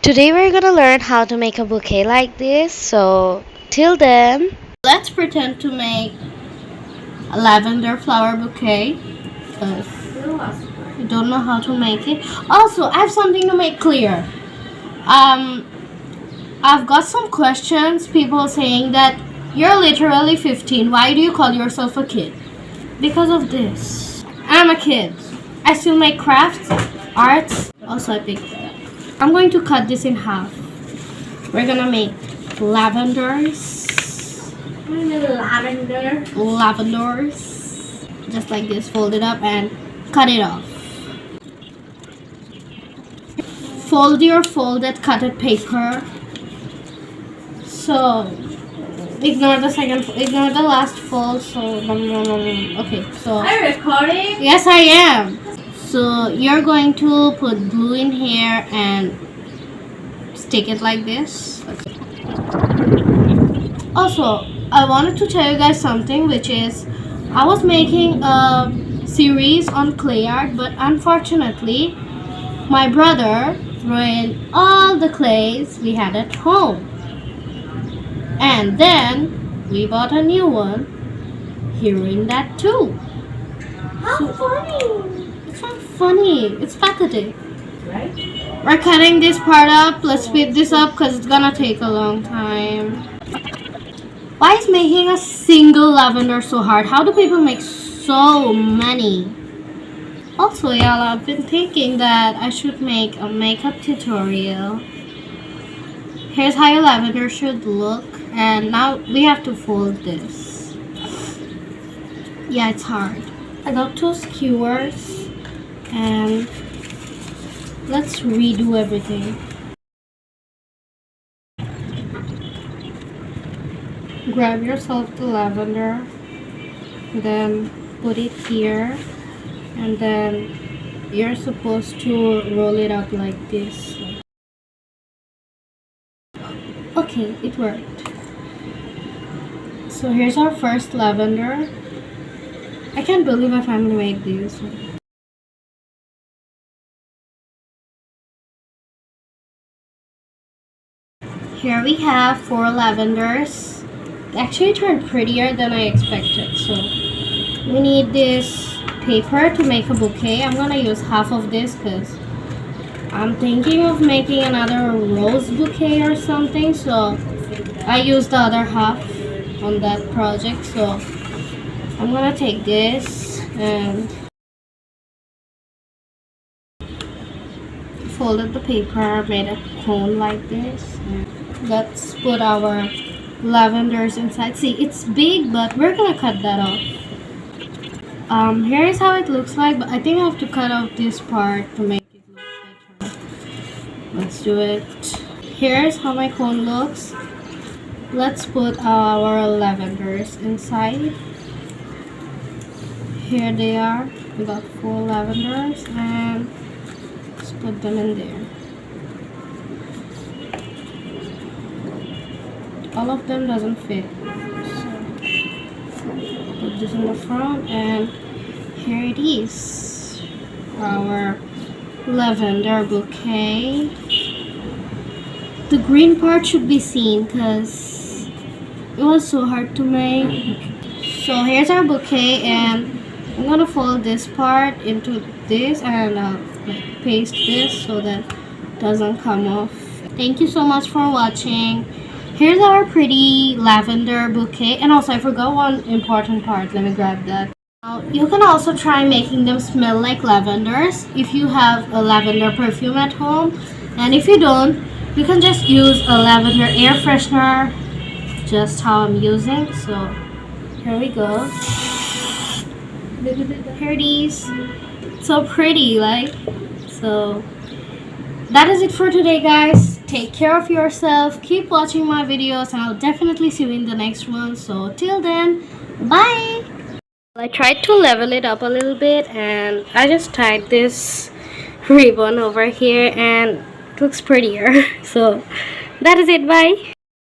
Today we're gonna learn how to make a bouquet like this. So till then, Let's pretend to make a lavender flower bouquet because I don't know how to make it. Also, I have something to make clear. I've got some questions. People saying that you're literally 15. Why do you call yourself a kid? Because of this. I'm a kid. I still make crafts, arts. Also, I picked that up. I'm going to cut this in half. We're gonna make lavenders. Lavenders. Just like this. Fold it up and cut it off. Fold your folded cutted paper. So ignore the last fold. So okay. So Are you recording? yes, I am. So you're going to put glue in here and stick it like this. Also, I wanted to tell you guys something, which is I was making a series on clay art, but unfortunately my brother ruined all the clays we had at home. And then we bought a new one. He ruined that too. How funny! It's not funny. It's pathetic. Right? We're cutting this part up. Let's speed this up because it's gonna take a long time. Why is making a single lavender so hard? How do people make so many? Also, y'all, I've been thinking that I should make a makeup tutorial. Here's how your lavender should look. And now we have to fold this. Yeah, it's hard. I got two skewers. And let's redo everything. Grab yourself the lavender, then put it here, and then you're supposed to roll it up like this. Okay, it worked. So here's our first lavender. I can't believe I finally made this. Here we have 4 lavenders. It actually turned prettier than I expected. So we need this paper to make a bouquet. I'm gonna use half of this because I'm thinking of making another rose bouquet or something. So I used the other half on that project. So I'm gonna take this and folded the paper, made a cone like this. Let's put our lavenders inside. See, it's big, but we're gonna cut that off. Here is how it looks like, but I think I have to cut off this part to make it look better. Let's do it. Here's how my cone looks. Let's put our lavenders inside. Here they are. We got 4 lavenders and let's put them in there. All of them doesn't fit. So put this in the front and here it is. Our lavender bouquet. The green part should be seen because it was so hard to make. So here's our bouquet and I'm gonna fold this part into this and like paste this so that it doesn't come off. Thank you so much for watching. Here's our pretty lavender bouquet. And also I forgot one important part. Let me grab that. Now, you can also try making them smell like lavenders if you have a lavender perfume at home. And if you don't, you can just use a lavender air freshener, just how I'm using. So here we go. Here it is. So pretty, like. So that is it for today, guys. Take care of yourself. Keep watching my videos and I'll definitely see you in the next one. So till then, bye. I tried to level it up a little bit and I just tied this ribbon over here and it looks prettier. So that is it. Bye.